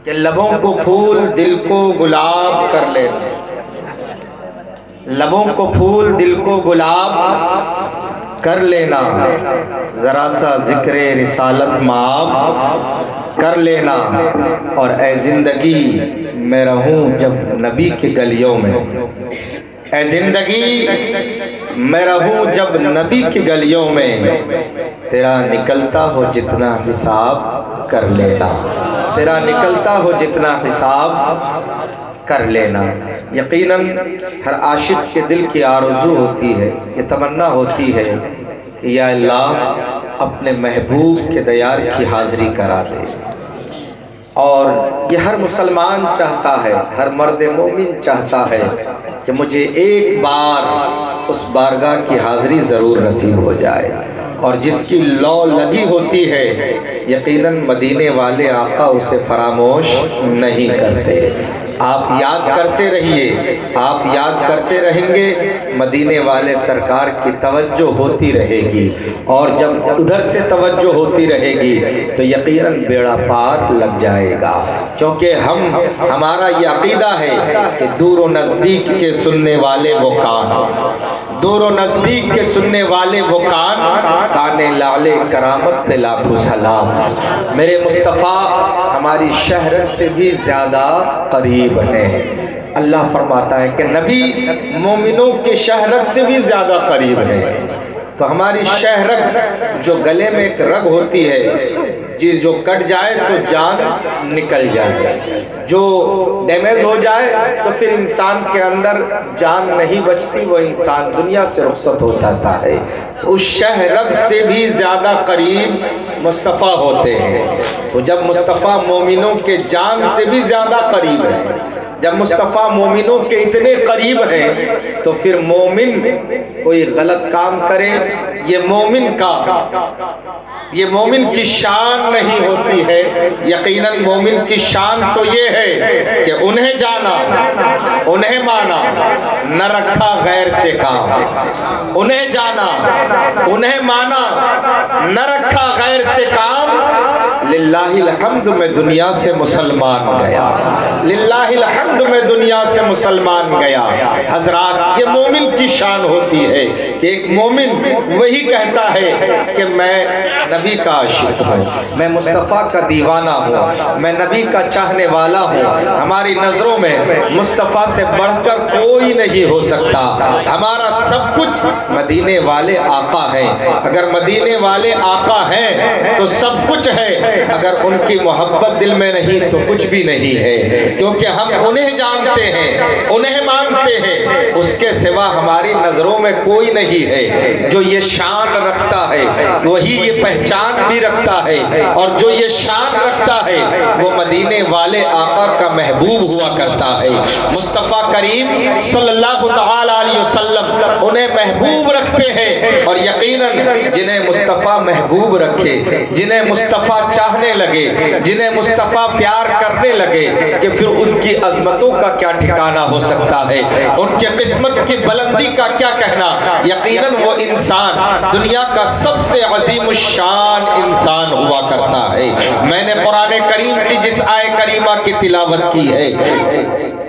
کہ لبوں کو پھول دل کو گلاب کر لینا، لبوں کو پھول دل کو گلاب کر لینا، ذرا سا ذکر رسالت مآب کر لینا، اور اے زندگی میں رہوں جب نبی کے گلیوں میں، اے زندگی میں رہوں جب نبی کی گلیوں میں، تیرا نکلتا ہو جتنا حساب کر لینا، تیرا نکلتا ہو جتنا حساب کر لینا۔ یقیناً ہر عاشق کے دل کی آرزو ہوتی ہے، یہ تمنا ہوتی ہے کہ یا اللہ اپنے محبوب کے دیار کی حاضری کرا دے، اور یہ ہر مسلمان چاہتا ہے، ہر مرد مومن چاہتا ہے کہ مجھے ایک بار اس بارگاہ کی حاضری ضرور نصیب ہو جائے، اور جس کی لو لگی ہوتی ہے یقیناً مدینے والے آقا اسے فراموش نہیں کرتے۔ آپ یاد کرتے رہیے، آپ یاد کرتے رہیں گے، مدینے والے سرکار کی توجہ ہوتی رہے گی، اور جب ادھر سے توجہ ہوتی رہے گی تو یقیناً بیڑا پار لگ جائے گا، کیونکہ ہمارا یہ عقیدہ ہے کہ دور و نزدیک کے سننے والے وہ کان، دور و نزدیک کے سننے والے وہ کان لعل کرامت پہ لاکھوں سلام۔ میرے مصطفیٰ ہماری شہرت سے بھی زیادہ قریب ہیں۔ اللہ فرماتا ہے کہ نبی مومنوں کی شہرت سے بھی زیادہ قریب ہے، تو ہماری شہرت جو گلے میں ایک رگ ہوتی ہے، چیز جو کٹ جائے تو جان نکل جائے، جو ڈیمیج ہو جائے تو پھر انسان کے اندر جان نہیں بچتی، وہ انسان دنیا سے رخصت ہو جاتا ہے۔ اس شہرت سے بھی زیادہ قریب مصطفیٰ ہوتے ہیں، تو جب مصطفیٰ مومنوں کے جان سے بھی زیادہ قریب ہے، جب مصطفیٰ مومنوں کے اتنے قریب ہیں تو پھر مومن کوئی غلط کام کرے، یہ مومن کی شان نہیں ہوتی ہے۔ یقیناً مومن کی شان تو یہ ہے کہ انہیں جانا، انہیں مانا، نہ رکھا غیر سے کام، انہیں جانا، انہیں مانا، نہ رکھا غیر سے کام۔ للہ الحمد میں دنیا سے مسلمان گیا، للہ الحمد میں دنیا سے مسلمان گیا۔ حضرات یہ مومن کی شان ہوتی ہے کہ ایک مومن وہی کہتا ہے کہ میں نبی کا عاشق ہوں، میں مصطفیٰ کا دیوانہ ہوں، میں نبی کا چاہنے والا ہوں، ہماری نظروں میں مصطفیٰ سے بڑھ کر کوئی نہیں ہو سکتا، ہمارا سب کچھ مدینے والے آقا ہیں۔ اگر مدینے والے آقا ہیں تو سب کچھ ہے، اگر ان کی محبت دل میں نہیں تو کچھ بھی نہیں ہے، کیونکہ ہم انہیں جانتے ہیں، انہیں مانتے ہیں، اس کے سوا ہماری نظروں میں کوئی نہیں ہے۔ جو یہ شان رکھتا ہے وہی یہ پہچان بھی رکھتا ہے، اور جو یہ شان رکھتا ہے وہ مدینے والے آقا کا محبوب ہوا کرتا ہے۔ مصطفیٰ کریم صلی اللہ تعالی علیہ وسلم انہیں محبوب رکھتے ہیں، اور یقیناً جنہیں مصطفیٰ محبوب رکھے، جنہیں مصطفیٰ چاہنے لگے، جنہیں مصطفیٰ پیار کرنے لگے، کہ پھر ان کی عظمتوں کا کیا ٹھکانہ ہو سکتا ہے، ان کی قسمت کی بلندی کا کیا کہنا۔ یقیناً وہ انسان دنیا کا سب سے عظیم الشان انسان ہوا کرتا ہے۔ میں نے قرآن کریم کی جس آیے کریمہ کی تلاوت کی ہے،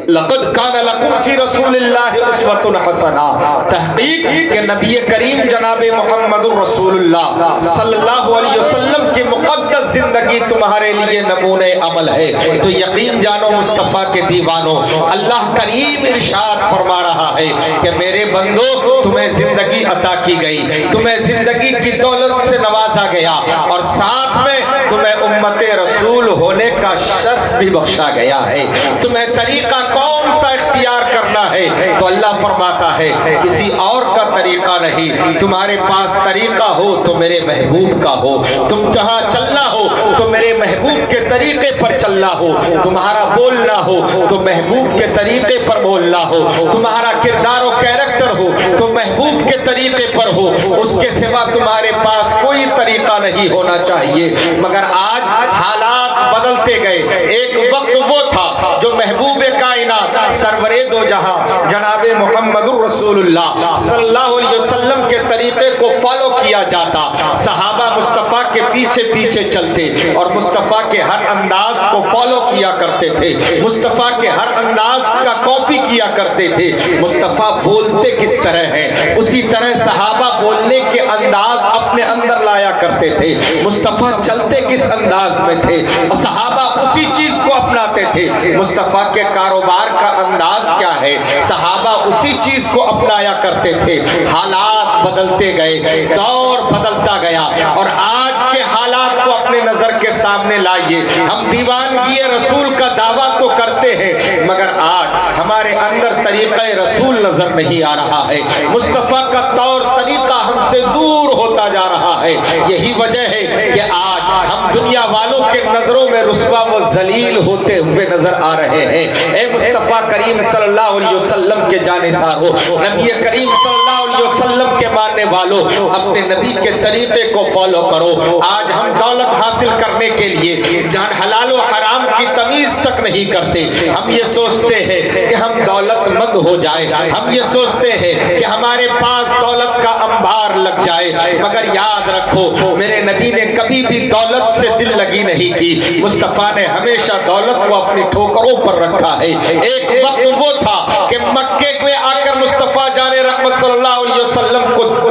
لقد کان لکم فی رسول اللہ اسوۃ حسنہ، تحقیق کہ نبی کریم جناب محمد رسول اللہ صلی اللہ علیہ وسلم کی مقدس زندگی تمہارے لیے نمونہ عمل ہے۔ تو یقین جانو مصطفیٰ کے دیوانوں، اللہ کریم ارشاد فرما رہا ہے کہ میرے بندو تمہیں زندگی عطا کی گئی، تمہیں زندگی کی دولت سے نوازا گیا، اور ساتھ میں تمہیں امت رسول ہونے کا شرف بھی بخشا گیا ہے۔ تمہیں طریقہ کون سا اختیار کرنا ہے؟ تو اللہ فرماتا ہے کسی اور کا طریقہ نہیں، تمہارے پاس طریقہ ہو تو میرے محبوب کا ہو، تم جہاں چلنا ہو تو میرے محبوب کے طریقے پر چلنا ہو، تمہارا بولنا ہو تو محبوب کے طریقے پر بولنا ہو، تمہارا کردار و کیریکٹر ہو تو محبوب کے طریقے پر ہو، اس کے سوا تمہارے پاس کوئی طریقہ نہیں ہونا چاہیے۔ مگر آج حالات بدلتے گئے، ایک وقت وہ تھا جو محبوب کائنات سرور دو جہاں جناب محمد الرسول اللہ صلی اللہ علیہ وسلم کے طریقے کو فالو کیا جاتا، صحابہ مصطفیٰ کے پیچھے پیچھے چلتے اور مصطفیٰ کے ہر انداز کو فالو کیا کرتے تھے، مصطفیٰ کے ہر انداز کا کاپی کیا کرتے تھے۔ مصطفیٰ بولتے کس طرح ہیں اسی طرح صحابہ بولنے کے انداز اپنے اندر لایا کرتے تھے۔ مصطفیٰ چلتے کس انداز میں تھے صحابہ اسی چیز کو اپناتے تھے۔ مصطفیٰ کے کاروبار کا انداز کیا ہے صحابہ اسی چیز کو اپنایا کرتے تھے۔ حالات بدلتے گئے، دور بدلتا گیا، اور آج کے حالات کو اپنے نظر کے سامنے لائیے۔ ہم دیوانگی رسول کا دعویٰ تو کرتے ہیں مگر آج ہمارے اندر طریقہ رسول نظر نہیں آ رہا ہے، مصطفیٰ کا طور طریقہ ہم سے دور ہوتا جا رہا ہے۔ یہی وجہ ہے کہ آج ہم دنیا والوں کے نظروں میں رسوا و ذلیل ہوتے ہوئے نظر آ رہے ہیں۔ اے مصطفیٰ کریم صلی اللہ علیہ وسلم کے جانثارو، نبی کریم صلی اللہ علیہ وسلم کے ماننے والوں، اپنے نبی کے طریقے کو فالو کرو۔ آج ہم دولت حاصل کرنے کے لیے جان حلال و حرام کی تمیز تک نہیں کرتے۔ ہم یہ سوچتے ہیں کہ ہم دولت مند ہو جائے، ہم یہ سوچتے ہیں کہ ہمارے پاس دولت کا انبار لگ جائے، مگر یاد رکھو میرے نبی نے کبھی بھی دولت سے دل لگی نہیں کی۔ مصطفیٰ نے ہمیشہ دولت کو اپنی ٹھوکروں پر رکھا ہے۔ ایک وقت وہ تھا کہ مکے میں آ کر مصطفیٰ جان رحمت صلی اللہ علیہ وسلم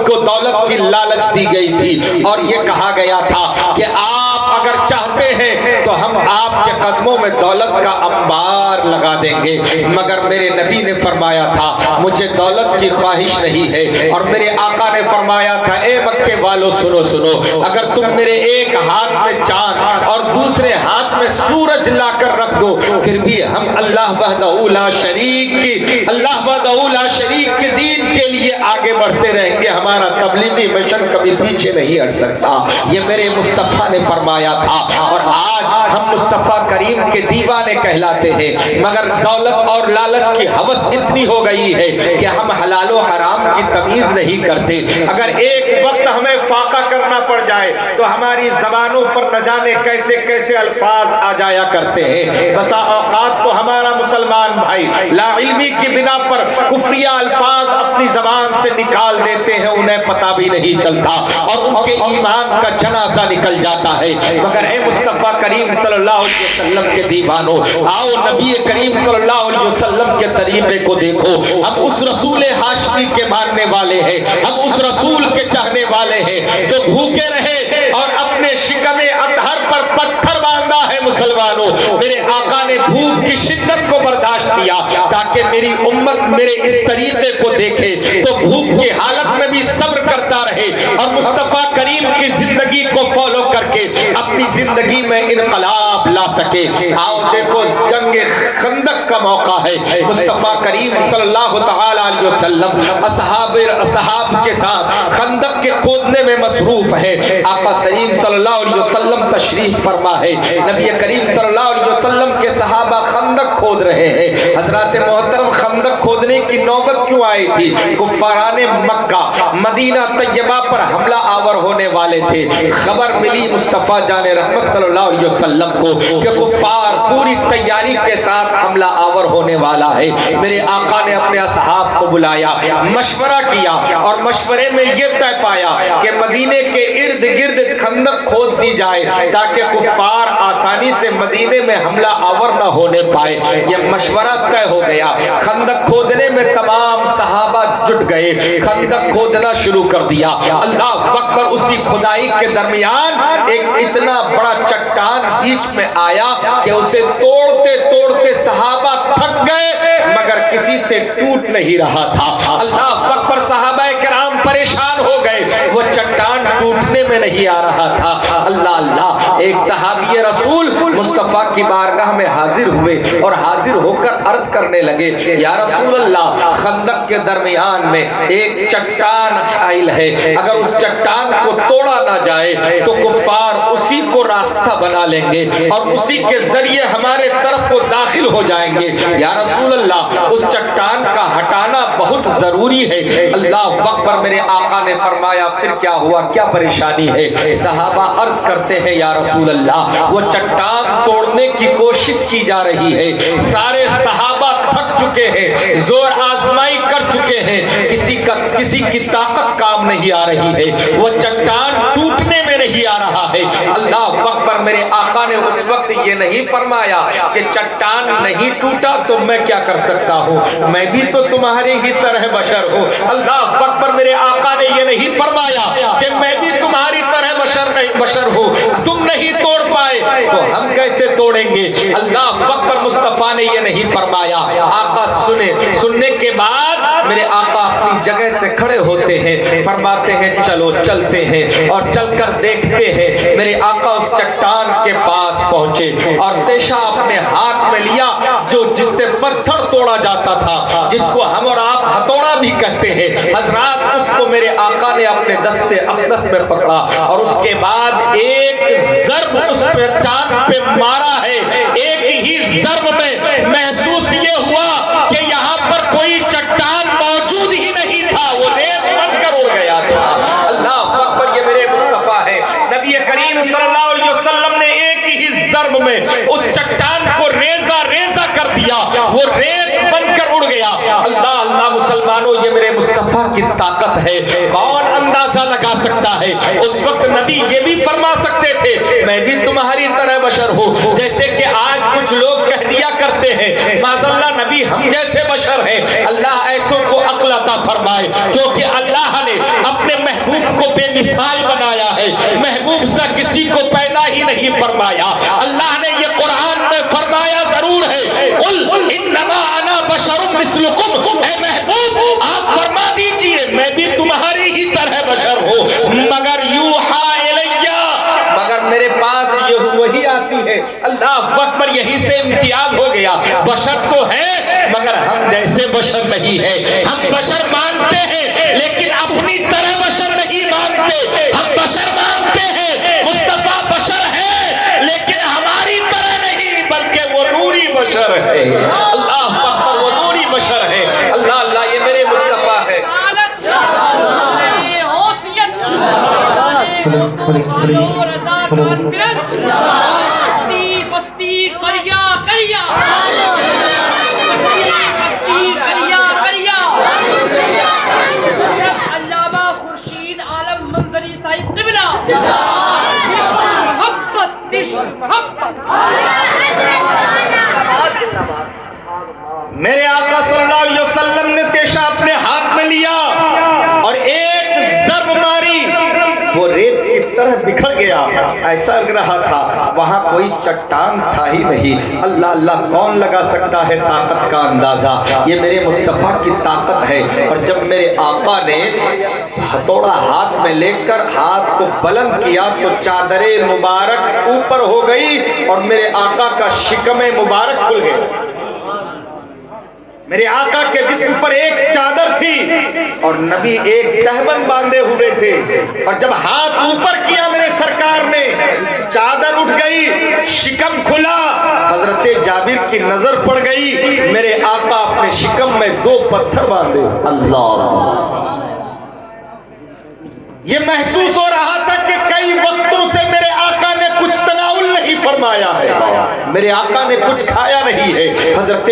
کو دولت کی لالچ دی گئی تھی اور یہ کہا گیا تھا کہ آپ اگر چاہتے ہیں تو ہم آپ کے قدموں میں دولت کا انبار لگا دیں گے، مگر میرے نبی نے فرمایا تھا مجھے دولت کی خواہش نہیں ہے، اور میرے آقا نے فرمایا تھا اے مکے والو سنو سنو، اگر تم میرے ایک ہاتھ میں چاند اور دوسرے ہاتھ میں سورج لا کر رکھ دو پھر بھی ہم اللہ وحدہ لا شریک کے دین کے لیے آگے بڑھتے رہیں گے، ہمارا تبلیغی مشن کبھی پیچھے نہیں ہٹ سکتا۔ یہ میرے مصطفیٰ نے فرمایا تھا، اور آج ہم مصطفیٰ کریم کے دیوانے کہلاتے ہیں مگر دولت اور لالچ کی ہوس اتنی ہو گئی ہے کہ ہم حلال و حرام کی تمیز نہیں کرتے۔ اگر ایک وقت ہمیں فاقہ کرنا پڑ جائے تو ہماری زبانوں پر نہ جانے کیسے کیسے الفاظ آ جایا کرتے ہیں۔ بسا اوقات تو ہمارا مسلمان بھائی لا علمی کی بنا پر کفریہ الفاظ اپنی زبان سے نکال دیتے ہیں، انہیں پتہ بھی نہیں چلتا اور ان کے ایمان کا جنازہ نکل جاتا ہے۔ مگر اے مصطفیٰ کریم صلی اللہ علیہ وسلم کے دیوانوں، آؤ نبی کریم صلی اللہ علیہ وسلم کے طریقے کو دیکھو۔ ہم اس رسول ہاشمی کے ماننے والے ہیں، ہم اس رسول کے چاہنے والے ہیں جو بھوکے رہے اور اپنے شکم اطہر پر پتھر باندھا ہے۔ مسلمانوں، میرے آقا نے بھوک کی شدت کو برداشت کیا تاکہ میری امت میرے اس طریقے کو دیکھے تو بھوک کی حالت میں بھی صبر کرتا رہے اور مصطفیٰ کریم کی زندگی کو فالو کر کے اپنی زندگی میں انقلاب لا سکے۔ آؤ دیکھو جنگ خندق کا موقع ہے، مصطفیٰ کریم صلی اللہ تعالی علیہ وسلم اصحاب کے ساتھ خندق کے کھودنے میں مصروف ہے۔ آقا کریم صلی اللہ علیہ وسلم تشریف فرما ہے، نبی کریم صلی اللہ علیہ وسلم کے صحابہ خندق کھود رہے ہیں۔ حضرات محترم، خندق کھودنے کی نوبت کیوں آئی تھی؟ کفاران مکہ مدینہ طیبہ پر حملہ آور ہونے والے تھے۔ خبر ملی مصطفیٰ جان رحمت صلی اللہ علیہ وسلم کو کہ کفار پوری تیاری کے ساتھ حملہ آور ہونے والا ہے۔ میرے آقا نے اپنے اصحاب کو بلایا، مشورہ کیا اور مشورے میں یہ طے پایا کہ مدینے کے ارد گرد خندق کھود دی جائے تاکہ کفار آسانی سے مدینے میں حملہ آور نہ ہونے پائے۔ یہ مشورہ طے ہو گیا، خندق کھودنے میں تمام صحابہ جٹ گئے، خندق کھودنا شروع کر دیا۔ اللہ اکبر، اسی کھدائی کے درمیان ایک اتنا بڑا چٹان بیچ میں آیا کہ اسے توڑتے توڑتے صحابہ تھک گئے مگر کسی سے ٹوٹ نہیں رہا تھا۔ اللہ اکبر، صحابہ کرام پریشان ہو گئے، وہ چٹان ٹوٹنے میں نہیں آ رہا تھا۔ اللہ اللہ، ایک صحابی رسول مصطفیٰ کی بارگاہ میں حاضر ہوئے اور حاضر ہو کر عرض کرنے لگے یا رسول اللہ، خندق کے درمیان میں ایک چٹان حائل ہے، اگر اس چٹان کو توڑا نہ جائے تو کفار اسی کو راستہ بنا لیں گے اور اسی کے ذریعے ہمارے طرف وہ داخل ہو جائیں گے۔ یا رسول اللہ، اس چٹان کا ہٹانا بہت ضروری ہے۔ اللہ اکبر، میرے آقا نے فرمایا پھر کیا ہوا، کیا پریشانی ہے؟ صحابہ عرض کرتے ہیں یا رسول اللہ، وہ چٹان توڑنے کی کوشش کی جا رہی ہے، سارے صحابہ تھک چکے چکے ہیں, زور آزمائی کر چکے ہیں, کسی کی طاقت کام نہیں آ رہی ہے, وہ چٹان ٹوٹنے میں نہیں آ رہا ہے. اللہ اکبر. میرے آقا نے اس وقت یہ نہیں فرمایا کہ چٹان نہیں ٹوٹا تو میں کیا کر سکتا ہوں, میں بھی تو تمہاری ہی طرح بشر ہوں. اللہ اکبر. میرے آقا نے یہ نہیں فرمایا کہ میں بھی تمہاری طرح بشر ہوں, تم نہیں توڑ پائے تو ہم کیسے توڑیں گے. اللہ اکبر. مصطفیٰ نے یہ نہیں فرمایا. آقا سننے کے بعد میرے آقا اپنی جگہ سے کھڑے ہوتے ہیں, فرماتے ہیں چلو چلتے ہیں, اور چل کر دیکھتے ہیں. میرے آقا اس چٹان کے پاس پہنچے اور تیشا اپنے ہاتھ میں لیا, جس سے پتھر توڑا جاتا تھا, جس کو ہم اور آپ ہتھوڑا بھی کہتے ہیں. حضرات اس کو میرے آقا نے اپنے دستے اقدس میں پکڑا اور اس کے بعد ایک ضرب اس چٹان پہ مارا ہے. ایک ہی ضرب میں محسوس یہ ہوا کہ یہاں پر کوئی چٹان موجود ہی نہیں تھا, وہ ریت بن کر اڑ گیا تھا. اللہ اکبر. یہ میرے مصطفیٰ ہے. نبی کریم صلی اللہ علیہ وسلم نے ایک ہی ضرب میں اس چٹان کو ریزہ ریزہ کر دیا, وہ ریت بن کر اڑ گیا. اللہ اللہ. مسلمانوں یہ میرے مصطفیٰ کی طاقت ہے, کون اندازہ لگا سکتا ہے. اس وقت نبی یہ بھی فرما سکتے تھے میں بھی تمہاری طرح بشر ہوں, جیسے کہ آج کچھ لوگ کہہ دیا کرتے ہیں معاذ اللہ نبی ہم جیسے بشر ہیں. اللہ ایسوں کو عقل عطا فرمائے, کیونکہ اللہ نے اپنے محبوب کو بے مثال بنایا ہے, محبوب سے کسی کو پیدا ہی نہیں فرمایا. اللہ نے یہ قرآن میں فرمایا ضرور ہے, قل انما انا بشر مثلکم, اے محبوب آپ فرما دیجئے میں بھی تمہاری ہی طرح بشر ہوں, مگر یوحا الیہ, مگر میرے پاس یہ وہی آتی ہے. اللہ اکبر. یہی سے امتیاز ہو گیا. بشر تو ہے مگر ہم جیسے بشر نہیں ہے. ہم بشر مانتے ہیں لیکن اپنی طرح بشر نہیں مانتے. ہم بشر مانتے ہیں مصطفیٰ بشر ہے لیکن ہماری طرح نہیں, بلکہ وہ نوری بشر ہے. اللہ اکبر. وہ نوری بشر ہے. اللہ اللہ. یہ میرے مصطفیٰ ہے. بستی کریا کریا, بستی کریا کریا. علامہ خورشید عالم منظری صاحب قبلہ, عشق محبت عشق محبت. میرے آقا صلی اللہ علیہ وسلم نے تیشا اپنے ہاتھ میں لیا اور ایک ضرب ماری, وہ ریت کی طرح بکھر گیا. ایسا لگ رہا تھا وہاں کوئی چٹان تھا ہی نہیں. اللہ اللہ. کون لگا سکتا ہے طاقت کا اندازہ. یہ میرے مصطفیٰ کی طاقت ہے. اور جب میرے آقا نے ہتھوڑا ہاتھ میں لے کر ہاتھ کو بلند کیا تو چادر مبارک اوپر ہو گئی اور میرے آقا کا شکم مبارک کھل گیا. میرے آقا کے جسم پر ایک چادر تھی اور نبی ایک تہبند باندھے ہوئے تھے, اور جب ہاتھ اوپر کیا میرے سرکار نے چادر اٹھ گئی, شکم کھلا. حضرت جابر کی نظر پڑ گئی, میرے آقا اپنے شکم میں 2 پتھر باندھے. اللہ. یہ محسوس ہو رہا تھا کہ کئی وقتوں سے میرے آقا نے کچھ تناول نہیں فرمایا ہے, میرے آقا نے کچھ کھایا نہیں ہے. حضرت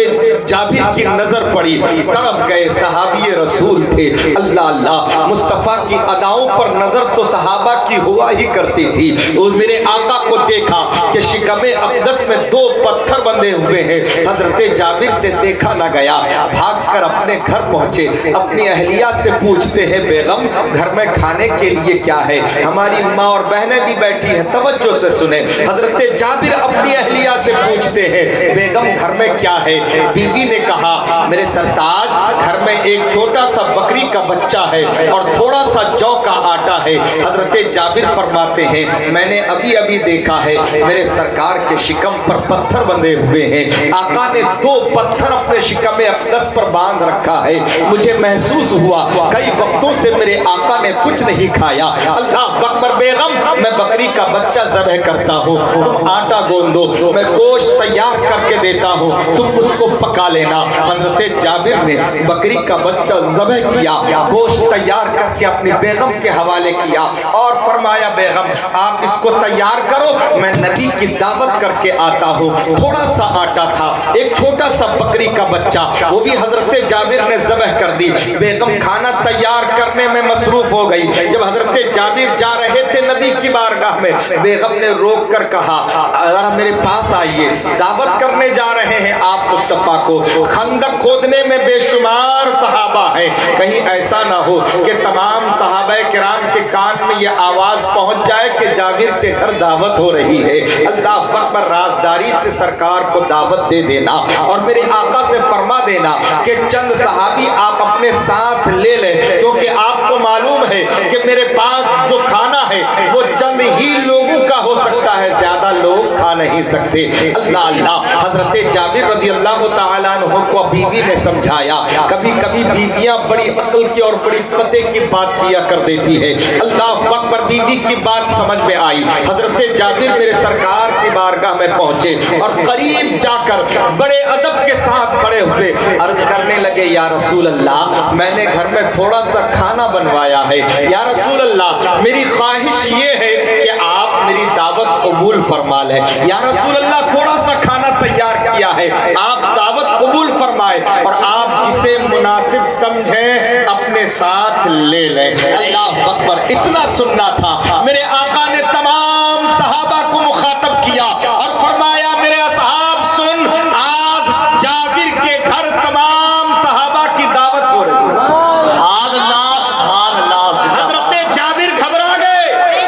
جابر کی نظر پڑی, تڑپ گئے. صحابی رسول تھے. اللہ اللہ. مصطفیٰ کی اداؤں پر نظر تو صحابہ کی ہوا ہی کرتی تھی. اور میرے آقا کو دیکھا کہ شکم اقدس میں 2 پتھر بندھے ہوئے ہیں. حضرت جابر سے دیکھا نہ گیا, بھاگ کر اپنے گھر پہنچے. اپنی اہلیہ سے پوچھتے ہیں بیگم گھر میں کھانے کے لیے کیا ہے. ہماری ماں اور بہنیں بھی بیٹھی ہیں, توجہ سے سنیں. حضرت جابر اپنی اہلیہ سے پوچھتے ہیں بیگم گھر میں کیا ہے. بیوی نے کہا میرے سرتاج گھر میں ایک چھوٹا سا بکری کا بچہ ہے اور تھوڑا سا جو کا آٹا ہے. حضرت جابر فرماتے ہیں میں نے ابھی ابھی دیکھا ہے میرے سرکار کے شکم پر پتھر بندھے ہوئے ہیں. آقا نے 2 پتھر اپنے شکم اقدس پر باندھ رکھا ہے. مجھے محسوس ہوا کئی وقتوں سے میرے آقا نے کچھ نہیں کھایا. اللہ اکبر. بیگم میں بکری کا بچہ ذبح کرتا ہوں تم آٹا گوندو، میں گوشت تیار کر کے دیتا ہوں، تم اس کو پکا لینا۔ حضرت جابر نے بکری کا بچہ ذبح کیا، گوشت تیار کر کے اپنی بیگم کے حوالے کیا اور فرمایا بیگم آپ اس کو تیار کرو، میں نبی کی دعوت کر کے آتا ہوں۔ تھوڑا سا آٹا تھا، ایک چھوٹا سا بکری کا بچہ، وہ بھی حضرت جابر نے ذبح کر دی۔ بیگم کھانا تیار کرنے میں مصروف ہو گئی۔ جب حضرت جابر جا رہے تھے نبی کی بارگاہ میں، بیگم نے روک کر کہا ذرا میرے پاس آئیے، دعوت کرنے جا رہے ہیں آپ مصطفیٰ کو، خندق کھودنے میں بے شمار صحابہ ہیں، کہیں ایسا نہ ہو کہ تمام صحابہ کرام کے کان میں یہ آواز پہنچ جائے کہ جابر کے گھر دعوت ہو رہی ہے۔ اللہ اکبر، رازداری سے سرکار کو دعوت دے دینا اور میرے آقا سے فرما دینا کہ چند صحابی آپ اپنے ساتھ لے لیں، کیونکہ آپ کو معلوم ہے کہ میرے پاس جو کھانا ہے وہ چند ہی لوگوں کا ہو سکتا ہے، زیادہ لوگ کھا نہیں سکتے۔ اللہ اللہ، حضرت جابر رضی اللہ تعالیٰ عنہ کو بیوی نے سمجھایا۔ کبھی کبھی بیویاں بڑی عقل کی اور بڑی پتے کی بات کیا کر دیتی ہے۔ اللہ اکبر، بیوی کی بات سمجھ میں آئی۔ حضرت جابر میرے سرکار کی بارگاہ میں پہنچے اور قریب جا کر بڑے ادب کے ساتھ کھڑے ہوئے عرض کرنے لگے یا رسول اللہ میں نے گھر میں تھوڑا سا کھانا بنوایا ہے، یا رسول اللہ میری خواہش یہ ہے کہ آپ میری دعوت قبول فرما لیں۔ یا رسول اللہ تھوڑا سا کھانا تیار کیا ہے، آپ دعوت قبول فرمائے اور آپ جسے مناسب سمجھیں اپنے ساتھ لے لیں۔ اللہ اکبر، اتنا سننا تھا۔ میرے آقا نے تمام صحابہ کو مخاطب کیا اور فرمایا میرے اصحاب سن، آج جابر کے گھر تمام صحابہ کی دعوت ہو رہی ہے۔ سبحان اللہ، سبحان اللہ۔ حضرت جابر گھبرا گئے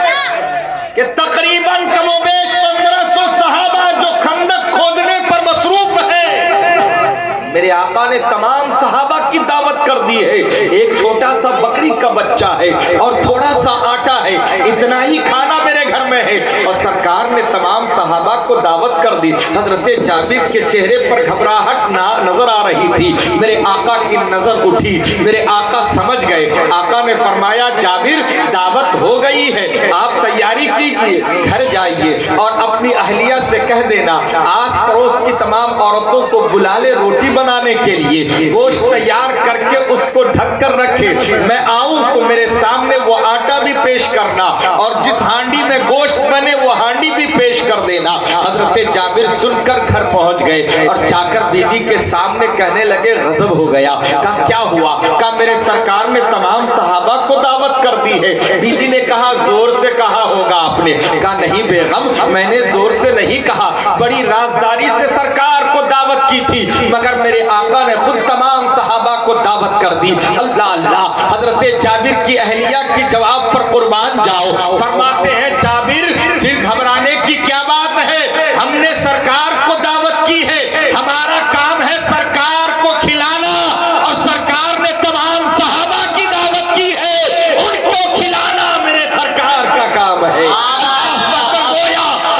کہ تقریباً کم و بیش 1500 صحابہ جو خندق کھودنے پر مصروف ہیں، میرے آقا نے تمام صحابہ کی دعوت کر دی ہے۔ ایک چھوٹا سا بکری کا بچہ ہے اور تھوڑا سا آٹا ہے، اتنا ہی کھانا میرے گھر میں ہے، اور سرکار نے تمام صحابہ کو دعوت کر دی۔ حضرت جابر کے چہرے پر گھبراہٹ نظر آ رہی تھی۔ میرے آقا کی نظر اٹھی، میرے آقا سمجھ گئے۔ آقا نے فرمایا جابر دعوت ہو گئی ہے، آپ تیاری کیجیے، گھر جائیے اور اپنی اہلیہ سے کہہ دینا آس پڑوس کی تمام عورتوں کو بلا لے روٹی بنانے کے لیے، گوشت تیار کر کے اس کو ڈھک کر رکھے، میں آؤں تو میرے سامنے وہ آٹا بھی پیش کرنا اور جس ہانڈی میں گوشت بنے وہ ہانڈی بھی پیش کر دینا۔ حضرت جابر سن کر گھر پہنچ گئے اور جا کر بیوی کے سامنے کہنے لگے غضب ہو گیا۔ کہا کیا ہوا؟ کہا میرے سرکار نے تمام صحابہ کو دعوت کر دی ہے۔ بیوی نے کہا زور سے کہا ہوگا آپ نے۔ کہا نہیں بیگم میں نے زور سے نہیں کہا، بڑی رازداری سے سرکار کو دعوت کی تھی، مگر میرے آقا نے خود تمام صحابہ کو دعوت کر دی۔ اللہ اللہ، حضرت جابر کی اہلیہ کی جواب پر قربان جاؤ، فرماتے ہیں جابر پھر گھبرانے کی کیا بات ہے، ہم نے سرکار کو دعوت کی ہے، ہمارا کام ہے سرکار کو کھلانا، اور سرکار نے تمام صحابہ کی دعوت کی ہے، ان کو کھلانا میرے سرکار کا کام ہے۔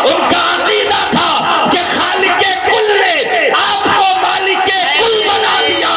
ان کا عقیدہ تھا کہ خالق کل نے آپ کو مالک کل بنا دیا،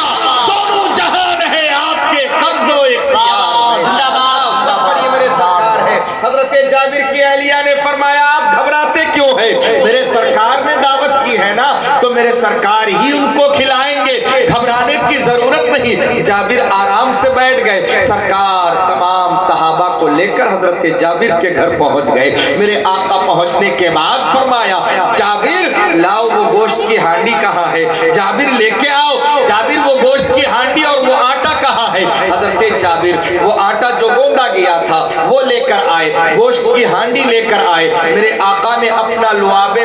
دونوں جہان ہے آپ کے قبض و اختیار میں۔ میرے سرکار ہے۔ حضرت جابر کی اہلیہ نے فرمایا آپ گھبراتے کیوں ہیں، میرے سرکار نے دعوت کی ہے نا تو میرے سرکار ہی ان کو کھلائیں گے، گھبرانے کی ضرورت نہیں۔ جابر آرام سے بیٹھ گئے۔ سرکار تمام صحابہ کو لے کر حضرت جابر کے گھر پہنچ گئے۔ میرے آقا پہنچنے کے بعد فرمایا جابر لاؤ وہ گوشت کی ہانڈی کہاں ہے، جابر لے کے آؤ۔ جابر وہ گوشت کی ہانڈی اور وہ آٹا کہاں ہے؟ حضرت جابر وہ آٹا جو گوندا گیا تھا وہ لے کر آئے، گوشت کی ہانڈی لے کر آئے۔ میرے آقا نے اپنا لعاب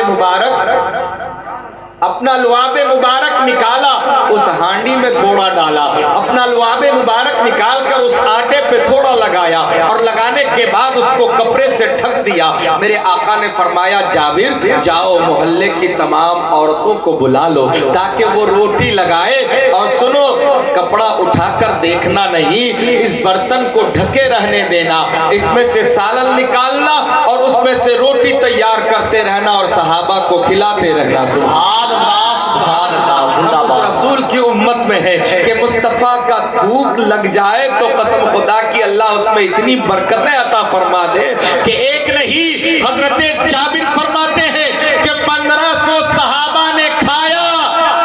مبارک نکالا، اس ہانڈی میں تھوڑا ڈالا، اپنا لعاب مبارک نکال کر اس آٹے پہ تھوڑا لگایا اور لگانے کے بعد اس کو کپڑے سے ڈھک دیا۔ میرے آقا نے فرمایا جابر جاؤ محلے کی تمام عورتوں کو بلا لو تاکہ وہ روٹی لگائے، اور سنو کپڑا اٹھا کر دیکھنا نہیں، اس برتن کو ڈھکے رہنے دینا، اس میں سے سالن نکالنا اور اس میں سے روٹی تیار کرتے رہنا اور صحابہ کو کھلاتے رہنا۔ سبحان اللہ، سبحان اللہ، اس رسول کی امت میں ہے کہ مصطفیٰ کا تھوک لگ جائے تو قسم خدا کی اللہ اس میں اتنی برکتیں عطا فرما دے کہ ایک نہیں، حضرت جابر فرماتے ہیں کہ 1500 صحابہ نے کھایا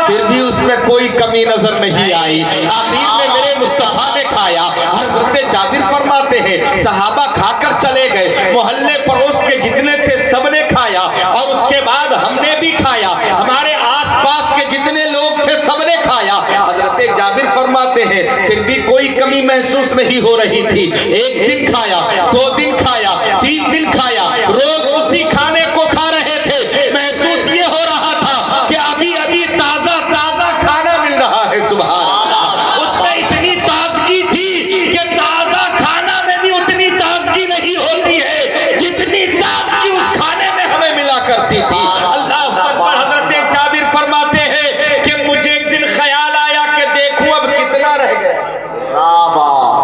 پھر بھی اس میں کوئی کمی نظر نہیں آئی، آخر میں میرے مصطفیٰ نے کھایا۔ حضرت جابر فرماتے ہیں صحابہ کھا کر چلے گئے، محلے پڑوس کے جتنے تھے سب نے کھایا اور اس کے بعد ہم نے بھی کھایا، ہمارے آس پاس کے جتنے لوگ تھے سب نے کھایا۔ حضرت جابر فرماتے ہیں پھر بھی کوئی کمی محسوس نہیں ہو رہی تھی، ایک دن کھایا، 2 دن کھایا، 3 دن کھایا، روز اسی کھانے کو کھا رہے تھے، محسوس یہ ہو رہا تھا کہ ابھی ابھی تازہ تازہ کھانا مل رہا ہے۔ سبحان اللہ، اس میں اتنی تازگی تھی کہ تازہ کھانا میں بھی اتنی تازگی نہیں ہوتی ہے جتنی تازگی اس کھانے میں ہمیں ملا کرتی تھی۔ اللہ اکبر۔ حضرت جابر فرماتے ہیں کہ مجھے ایک دن خیال آیا کہ دیکھوں اب کتنا رہ گیا،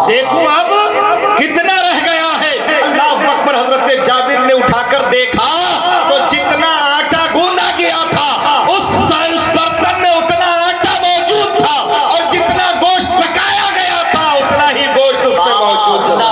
دیکھوں اب کتنا رہ گیا ہے۔ اللہ اکبر۔ حضرت جابر نے اٹھا کر دیکھا تو جتنا آٹا گونا گیا تھا اس برتن میں اتنا آٹا موجود تھا، اور جتنا گوشت پکایا گیا تھا اتنا ہی گوشت اس میں موجود تھا۔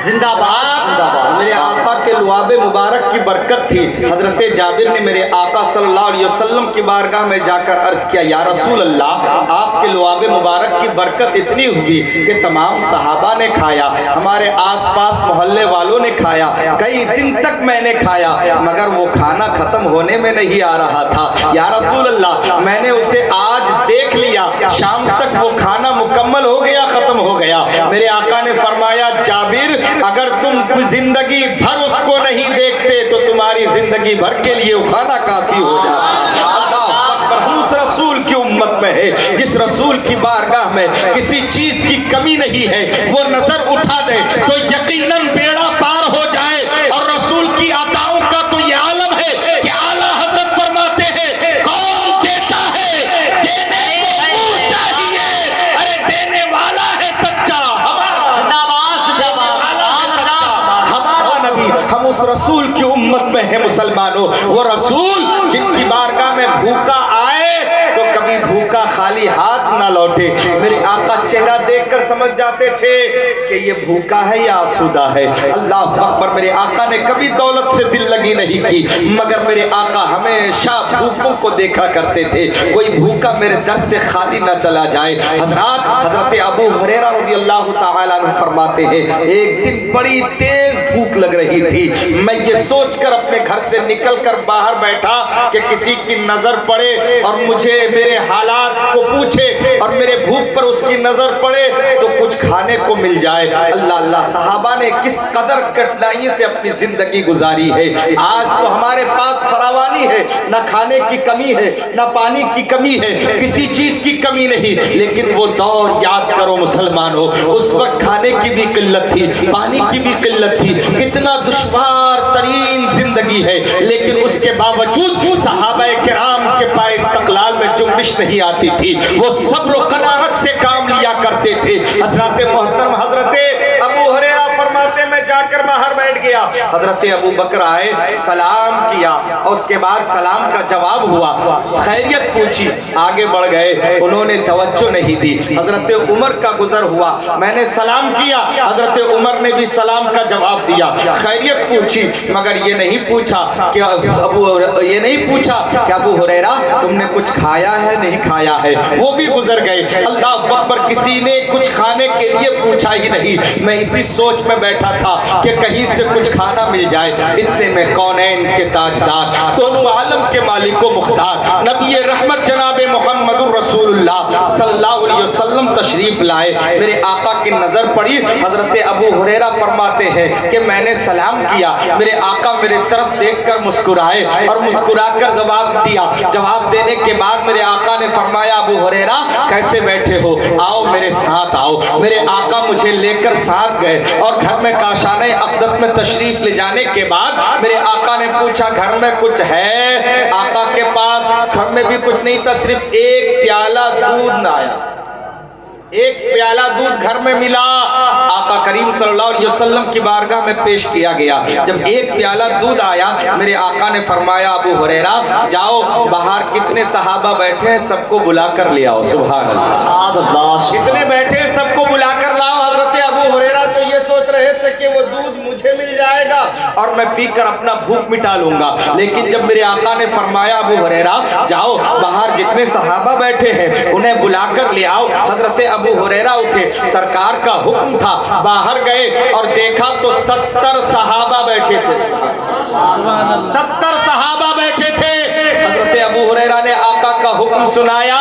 زندہ باد۔ میرے آقا کے لعاب مبارک کی برکت تھی۔ حضرت جابر نے میرے آقا صلی اللہ علیہ وسلم کی بارگاہ میں جا کر عرض کیا، یا رسول اللہ، آپ کے لعاب مبارک کی برکت اتنی ہوئی کہ تمام صحابہ نے کھایا، ہمارے آس پاس محلے والوں نے کھایا، کئی دن تک میں نے کھایا، مگر وہ کھانا ختم ہونے میں نہیں آ رہا تھا۔ یا رسول اللہ، میں نے اسے آج دیکھ لیا، شام تک وہ کھانا مکمل ہو گیا، ختم ہو گیا۔ میرے آقا نے فرمایا، جابر، اگر تم زندگی بھر اس کو نہیں دیکھتے تو تمہاری زندگی بھر کے لیے وہ کھانا کافی ہو جاتا۔ ہم اس رسول کی امت میں ہے جس رسول کی بارگاہ میں کسی چیز کی کمی نہیں ہے، وہ نظر اٹھا دے تو یقیناً بیڑا پار ہو جائے۔ اور رسول کی عطاؤں کا تو یہ عالم ہے کہ اعلیٰ حضرت فرماتے ہیں، کون دیتا ہے دینے کو چاہیے، ارے دینے والا ہے سچا۔ ہم اس رسول کی امت میں ہیں مسلمانوں، وہ رسول جن کی بارگاہ میں بھوکا آئے تو کبھی بھوکا خالی ہاتھ نہ لوٹے۔ میرے آقا چہرہ دیکھ کر سمجھ جاتے تھے کہ یہ بھوکا ہے یا آسودہ ہے۔ اللہ اکبر۔ میرے آقا نے کبھی دولت سے دل لگی نہیں کی، مگر میرے آقا ہمیشہ بھوکوں کو دیکھا کرتے تھے، کوئی بھوکا میرے در سے خالی نہ چلا جائے۔ حضرت ابو ہریرہ رضی اللہ تعالیٰ عنہ فرماتے ہیں، ایک دن بڑی تیز بھوک لگ رہی تھی، میں یہ سوچ کر اپنے گھر سے نکل کر باہر بیٹھا کہ کسی کی نظر پڑے اور مجھے میرے حالات کو پوچھے اور میرے بھوک پر اس کی نظر پڑے تو کچھ کھانے کو مل جائے۔ اللہ اللہ، صحابہ نے کس قدر کٹھنائی سے اپنی زندگی گزاری ہے۔ آج تو ہمارے پاس فراوانی ہے، نہ کھانے کی کمی ہے، نہ پانی کی کمی ہے، کسی چیز کی کمی نہیں، لیکن وہ دور یاد کرو مسلمانوں، اس وقت کھانے کی بھی قلت تھی، پانی کی بھی قلت تھی، کتنا دشوار ترین زندگی ہے، لیکن اس کے باوجود صحابہ کرام کے پاس استقلال میں جنبش نہیں آتی تھی، وہ صبر و قناعت سے کام لیا کرتے تھے۔ حضرت محترم حضرت ابو ہریرہ فرماتے میں جا کر باہر بیٹھ گیا، حضرت ابو بکر آئے، سلام کیا اور اس کے بعد سلام کا جواب ہوا، خیریت پوچھی، آگے بڑھ گئے، انہوں نے توجہ نہیں دی۔ حضرت عمر کا گزر ہوا، میں نے سلام کیا، حضرت عمر نے بھی سلام کا جواب دیا، خیریت پوچھی، مگر یہ نہیں پوچھا کہ ابو ہریرہ تم نے کچھ کھایا ہے نہیں کھایا ہے، وہ بھی گزر گئے۔ اللہ اکبر، کسی نے کچھ کھانے کے لیے پوچھا ہی نہیں۔ میں اسی سوچ میں بیٹھا تھا کہ کہیں سے کچھ کھانا مل جائے، اتنے میں کونین کے تاجدار، دونوں عالم کے مالک و مختار، نبی رحمت جناب محمد الرسول اللہ صلی اللہ علیہ وسلم تشریف لائے، میرے آقا کی نظر پڑی، حضرت ابو ہریرہ فرماتے ہیں کہ میں نے سلام کیا، میرے آقا میرے طرف دیکھ کر مسکرائے اور مسکرا کر جواب دیا۔ جواب دینے کے بعد میرے آقا نے فرمایا ابو ہریرہ کیسے بیٹھے ہو، آؤ میرے ساتھ آؤ۔ میرے آقا مجھے لے کر ساتھ گئے اور گھر میں کاشانہ اقدس میں تشریف لے جانے کے بعد میرے آقا نے پوچھا گھر میں کچھ ہے؟ آقا کے پاس گھر میں بھی کچھ نہیں تھا، صرف ایک پیالہ دودھ نہ آیا، ایک پیالہ دودھ گھر میں ملا، آقا کریم صلی اللہ علیہ وسلم کی بارگاہ میں پیش کیا گیا۔ جب ایک پیالہ دودھ آیا میرے آقا نے فرمایا ابو ہریرہ جاؤ باہر کتنے صحابہ بیٹھے ہیں سب کو بلا کر لے آؤ۔ سبحان اللہ، کتنے بیٹھے ہیں سب کو بلا کر لاؤ۔ حضرت ابو ہریرہ تو یہ سوچ رہے تھے کہ وہ دودھ مجھے مل جائے گا اور میں پی کر اپنا بھوک مٹا لوں گا، لیکن جب میرے آقا نے فرمایا ابو ہریرہ جاؤ باہر جتنے صحابہ بیٹھے ہیں انہیں بلا کر لے آؤ، حضرت ابو ہریرہ اٹھے، سرکار کا حکم تھا، باہر گئے اور دیکھا تو 70 صحابہ بیٹھے تھے، 70 صحابہ بیٹھے تھے۔ حضرت ابو ہریرہ نے آقا کا حکم سنایا،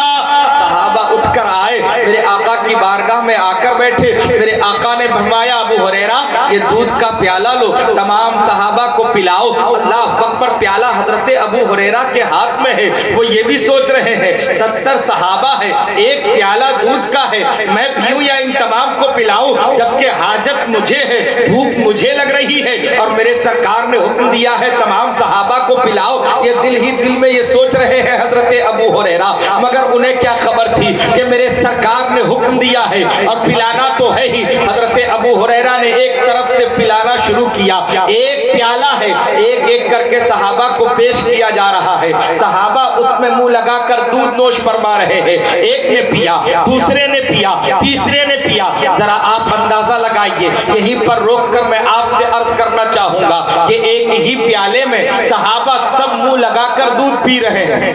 صحابہ اٹھ کر آئے، میرے آقا کی بارگاہ میں آ کر بیٹھے۔ میرے آقا نے فرمایا ابو ہریرہ یہ دودھ کا پیالہ لو، تمام صحابہ کو پلاؤ۔ اللہ اکبر، پیالہ حضرت ابو ہریرہ کے ہاتھ میں ہے، وہ یہ بھی سوچ رہے ہیں 70 صحابہ ہے، ایک پیالہ دودھ کا ہے، میں پیوں یا ان تمام کو پلاؤں، جبکہ حاجت مجھے ہے، بھوک مجھے لگ رہی ہے اور میرے سرکار نے حکم دیا ہے تمام صحابہ کو پلاؤ۔ یہ دل ہی دل میں یہ سوچ رہے ہیں حضرت ابو ہریرہ، مگر انہیں کیا خبر تھی کہ میرے سرکار نے حکم دیا ہے اور پلانا تو ہے ہی۔ حضرت ابو ہریرہ نے ایک طرف سے پلانا شروع کیا، ایک پیالہ ہے، ایک ایک کر کے صحابہ کو پیش کیا جا رہا ہے، صحابہ اس میں منہ لگا کر دودھ نوش فرما رہے ہیں، ایک نے پیا، دوسرے نے پیا، تیسرے نے پیا۔ ذرا آپ اندازہ لگائیے، یہیں پر روک کر میں آپ سے عرض کرنا چاہوں گا کہ ایک ہی پیالے میں صحابہ سب منہ لگا کر دودھ پی رہے ہیں،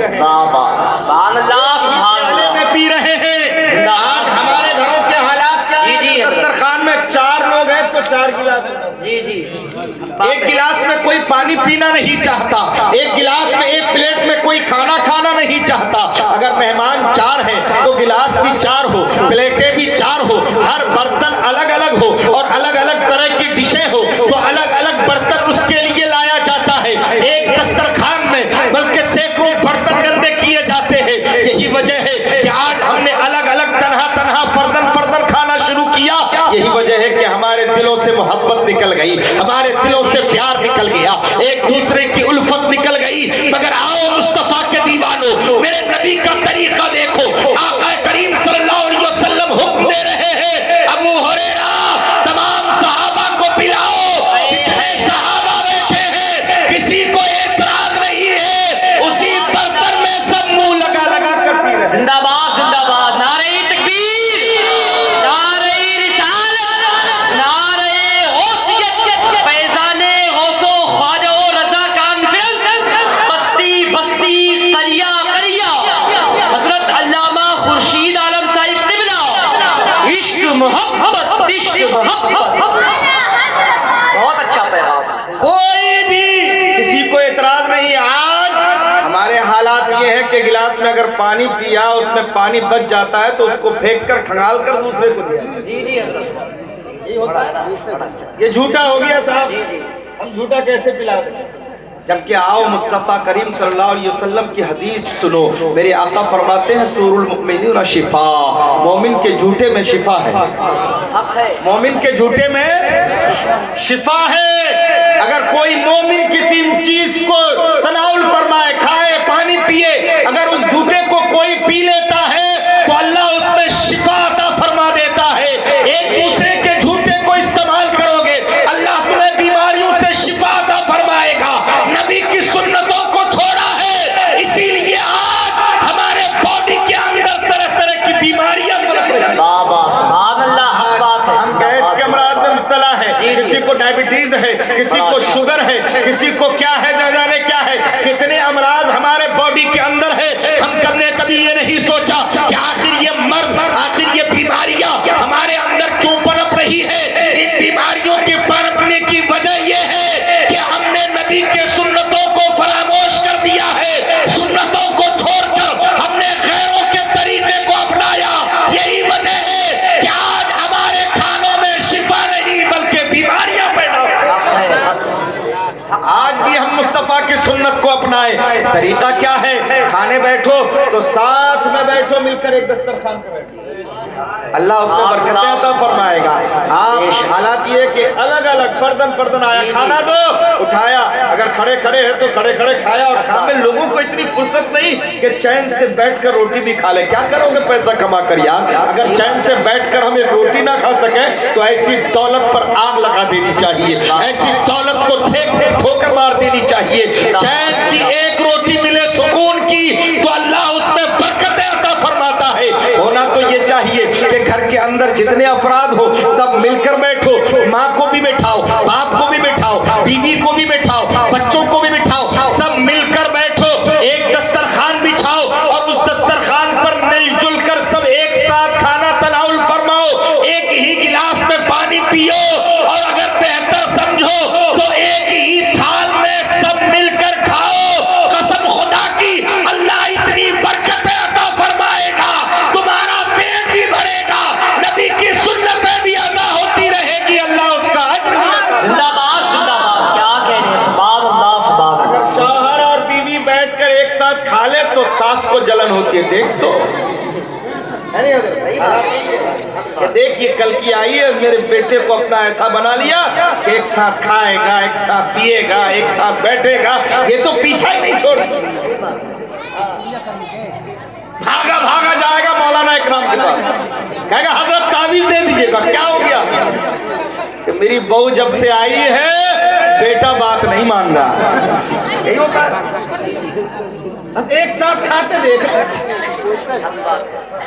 پیالے میں پی رہے ہیں۔ آج ہمارے گھروں کے حالات کیا ہے؟ دسترخوان میں 4 لوگ ہیں تو 4 گلاس، ایک گلاس میں کوئی پانی پینا نہیں چاہتا، ایک گلاس میں ایک پلیٹ میں کوئی کھانا کھانا نہیں چاہتا۔ اگر مہمان 4 ہیں تو گلاس بھی 4 ہو، پلیٹیں بھی 4 ہو، ہر برتن الگ الگ ہو اور الگ الگ طرح کی ڈشیں ہو تو الگ الگ برتن اس کے لیے لایا جاتا ہے۔ ایک دسترخوان میں بلکہ سینکڑوں برتن گندے کیے جاتے ہیں۔ یہی وجہ ہے کہ آج ہم نے الگ الگ تنہا تنہا فردن فردن کھانا شروع کیا۔ یہی وجہ ہے کہ ہمارے دلوں سے محبت نکل گئی، ہمارے دلوں سے پیار نکل گیا، ایک دوسرے کی الفت نکل گئی۔ مگر آؤ مصطفیٰ کے دیوانوں، میرے نبی کا طریقہ دیکھو، آقا کریم صلی اللہ علیہ وسلم حکم دے رہے ہیں ابو ہریرہ تمام صحابہ کو پلاؤ، جتنے صحابہ بیٹھے ہیں کسی کو اعتراض نہیں ہے، اسی برتن میں سب منہ لگا لگا کر پی رہے ہیں۔ زندہ باد، زندہ باد، نعرہ تکبیر، نعرہ رسالت، نعرہ غوثیت، فیضان غوث و خواجہ و رضا کانفرنس، بستی بستی، قریہ قریہ، حضرت علامہ خورشید عالم صاحب قبلہ، عشق محبت، عشق محبت، بہت اچھا پیغام۔ کوئی بھی کسی کو اعتراض نہیں۔ آج ہمارے حالات یہ ہیں کہ گلاس میں اگر پانی پیا اس میں پانی بچ جاتا ہے تو اس کو پھینک کر کھنگال کر دوسرے کو دیا، یہ جھوٹا ہو گیا صاحب، ہم جھوٹا کیسے پلا دیں؟ جبکہ آؤ مصطفیٰ کریم صلی اللہ علیہ وسلم کی حدیث سنو، میرے آقا فرماتے ہیں سور المؤمنین شفا، مومن کے جھوٹے میں شفا ہے، مومن کے جھوٹے میں شفا ہے۔ اگر کوئی مومن کسی چیز کو تناول فرمائے، کھائے، پانی پیے، اگر اس جھوٹے کو کوئی پی لیتا ہے تو اللہ اس میں شفا عطا فرما دیتا ہے۔ ایک دوسرے کے جھوٹے کو استعمال کرو گے اللہ تمہیں بیماریوں سے شفا عطا فرمائے گا۔ نبی کی سنتوں کو چھوڑا ہے، اسی لیے آج ہمارے باڈی کے اندر طرح طرح کی بیماریاں پنپ رہی ہیں۔ ہم گیس کے امراض میں مبتلا ہے، کسی کو ڈائبٹیز ہے، کسی کو شوگر ہے، کسی کو کیا ہے نہ جانے کیا ہے، کتنے امراض ہمارے باڈی کے اندر ہے۔ ہم نے کبھی یہ نہیں سوچا کہ آخر یہ مرض، آخر یہ بیماریاں ہمارے اندر کیوں پنپ رہی ہے۔ ان بیماریوں کے پنپنے کی وجہ یہ ہے کہ ہم نے نبی کے سنتوں کو فراموش کر دیا ہے، سنتوں کو چھوڑ کر ہم نے غیروں کے طریقے کو اپنایا۔ آج بھی ہم مصطفیٰ کی سنت کو اپنائیں. طریقہ کیا ہے؟ کھانے بیٹھو تو ساتھ میں بیٹھو، مل کر ایک دسترخوان پہ بیٹھو، اللہ اس میں برکتیں عطا فرمائے گا. آپ حالات یہ کہ الگ الگ فردن آیا کھانا دو، اٹھایا، اگر کھڑے کھڑے ہیں تو کھڑے کھڑے کھایا. اور کامل لوگوں کو اتنی فرصت نہیں کہ چین سے بیٹھ کر روٹی بھی کھا لے. کیا کرو گے پیسہ کما کر یار؟ اگر چین سے بیٹھ کر ہم ایک روٹی نہ کھا سکیں تو ایسی دولت پر آگ لگا دینی چاہیے، ایسی دولت کو ٹھوکر مار دینی چاہیے. چین کی ایک روٹی ملے سکون کی تو اللہ اس میں برکتیں عطا فرماتا ہے. ہونا تو یہ چاہیے کہ گھر کے اندر جتنے افراد ہو سب مل کر بیٹھو، ماں کو بھی بٹھاؤ، باپ کو بھی بٹھاؤ، بیوی کو بھی بٹھاؤ، بچوں کو بھی بٹھاؤ، سب مل کر بیٹھو، ایک دسترخوان بچھاؤ اور اس دسترخوان پر مل جل کر سب ایک ساتھ کھانا تناول فرماؤ. ایک ہی گلاس میں پانی پیو اور اگر بہتر سمجھو تو ایک ہی تھال میں سب مل کر کھاؤ. قسم خدا کی اللہ اتنی برکتیں عطا فرمائے گا، تمہارا پیٹ بھی بھرے گا، نبی کی سنتیں بھی ادا ہوتی رہے گی. اللہ اس کا اجر. زندہ باد زندہ باد. کیا کہہ رہے ہیں؟ سبحان اللہ سبحان اللہ. اگر شوہر اور بیوی بیٹھ کر ایک ساتھ کھا لے تو ساس کو جلن ہوتی ہے. دیکھ تو دیکھیے کل کی آئی ہے، میرے بیٹے کو اپنا ایسا بنا لیا کہ ایک ساتھ کھائے گا، ایک ساتھ پیے گا، ایک ساتھ بیٹھے گا. یہ تو پیچھا ہی نہیں چھوڑ، بھاگا جائے گا مولانا اکرام کے پاس، کہے گا حضرت تعویذ دے دیجیے گا. کیا ہو گیا؟ کہ میری بہو جب سے آئی ہے بیٹا بات نہیں مان رہا. یہی ہوتا ہے، بس ایک ساتھ کھاتے دیکھ.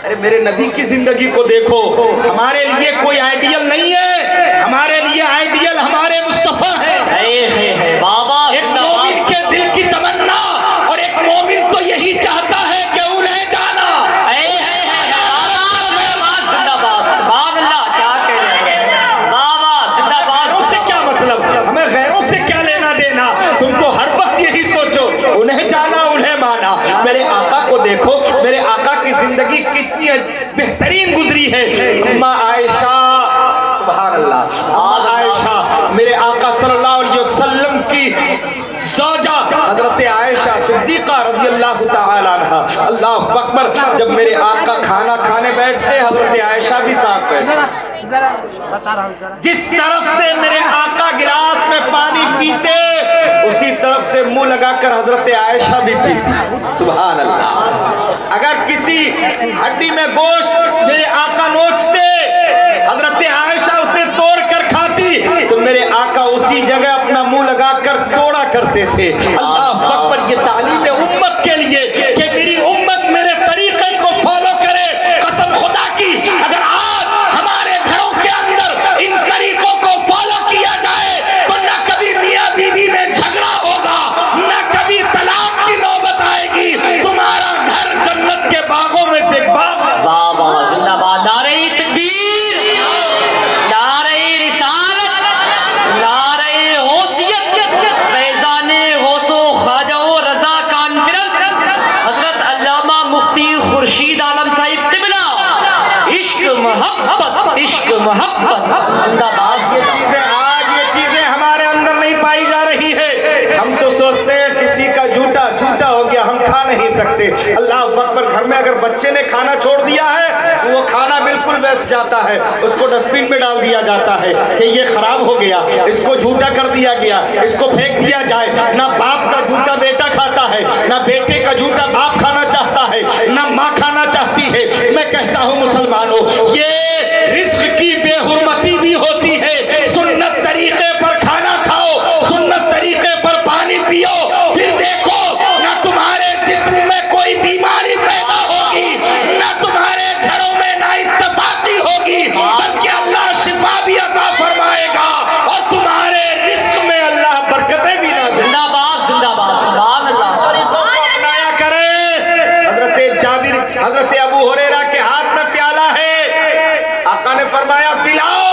ارے میرے نبی کی زندگی کو دیکھو. ہمارے لیے کوئی آئیڈیل نہیں ہے، ہمارے لیے آئیڈیل ہمارے مصطفیٰ ہے. بابا ایک مومن کے دل کی تمنا، اور ایک مومن تو یہی چاہتا ہے کہ انہیں جانا. زندہ باد سبحان اللہ. کیا کہہ رہے ہیں بابا؟ زندہ باد. غیروں سے کیا مطلب؟ ہمیں غیروں سے کیا لینا دینا؟ تم تو ہر وقت یہی سوچو انہیں جانا انہیں مانا. میرے آقا کو دیکھو، میرے آقا کی زندگی کتنی بہترین گزری ہے. اماں عائشہ، سبحان اللہ، اماں عائشہ میرے آقا صلی اللہ علیہ وسلم کی زوجہ حضرت عائشہ صدیقہ رضی اللہ تعالی عنہ. اللہ اکبر. جب میرے آقا کھانا کھانے بیٹھے حضرت عائشہ بھی ساتھ بیٹھے. جس طرف سے میرے آقا گلاس میں پانی پیتے اسی طرف سے منہ لگا کر حضرت عائشہ بھی پیتی. سبحان اللہ. اگر کسی ہڈی میں گوشت میرے آقا نوچتے حضرت عائشہ اسے توڑ کر کھاتی تو میرے آقا اسی جگہ اپنا منہ لگا کر توڑا کرتے تھے. اللہ اکبر. یہ تعلیم امت کے لیے کہ میری امت میرے طریقے کو فالو کرے. قسم خدا کی اگر آج ہمارے گھروں کے اندر ان طریقوں کو فالو کیا جائے تو نہ کبھی میاں بیوی میں جھگڑا ہوگا، نہ کبھی طلاق کی نوبت آئے گی. تمہارا گھر جنت کے باغوں میں سے ایک باغ. بابا زندہ باد. نعرہ تکبیر، نعرہ رسالت، نعرہ غوثیت، فیضان غوث و خواجہ و رضا کانفرنس حضرت علامہ مفتی خورشید عالم صاحب قبلہ. عشق محبت، عشق محبت. زندہ باد. یہ چیزیں ہمارے اندر نہیں پائی جا رہی ہے. ہم تو سوچتے ہیں کسی کا جھوٹا ہو گیا ہم کھا نہیں سکتے. اللہ اکبر. گھر میں اگر بچے نے کھانا چھوڑ دیا ہے تو وہ کھانا بالکل ویسٹ جاتا ہے، اس کو ڈسٹ بن میں ڈال دیا جاتا ہے کہ یہ خراب ہو گیا، اس کو جھوٹا کر دیا گیا، اس کو پھینک دیا جائے. نہ باپ کا جھوٹا بیٹا کھاتا ہے، نہ بیٹے کا جھوٹا باپ کھانا چاہتا ہے، نہ ماں کھانا چاہتی ہے. میں کہتا ہوں مسلمانوں، یہ رزق کی بے حرمتی بھی ہوتی ہے. سنت طریقے پر کھانا کھاؤ، سنت طریقے پر پانی پیو، پھر دیکھو نہ تمہارے جسم میں کوئی بیماری پیدا ہوگی، نہ تمہارے گھروں میں نا اتفاقی ہوگی، بلکہ اللہ شفا بھی عطا فرمائے گا اور تمہارے رزق میں اللہ برکتیں بھی نازل. زندہ باد زندہ باد. سبحان اللہ. طریقوں کو اپنایا کریں. حضرت جابر، حضرت ابو ہریرہ کے ہاتھ میں پیالہ ہے، آقا نے فرمایا پلاؤ.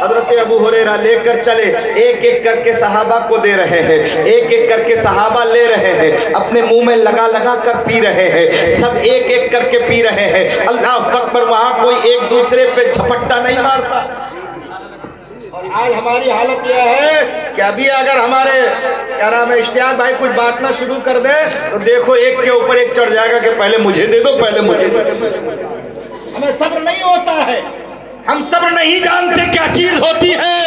حضرت ابو ہریرہ لے کر چلے، ایک ایک کر کے صحابہ کو دے رہے ہیں، ایک ایک کر کے صحابہ لے رہے ہیں، اپنے منہ میں لگا کر پی رہے ہیں، سب ایک ایک کر کے پی رہے ہیں. اللہ اکبر. وہاں کوئی ایک دوسرے پہ جھپٹا نہیں مارتا. اور آج ہماری حالت یہ ہے کہ ابھی اگر ہمارے کیا نام ہے اشتیاق بھائی کچھ بانٹنا شروع کر دے تو دیکھو ایک کے اوپر ایک چڑھ جائے گا کہ پہلے مجھے دے دو، پہلے مجھے دے دو۔ ہمیں صبر نہیں ہوتا ہے، ہم صبر نہیں جانتے کیا چیز ہوتی ہے۔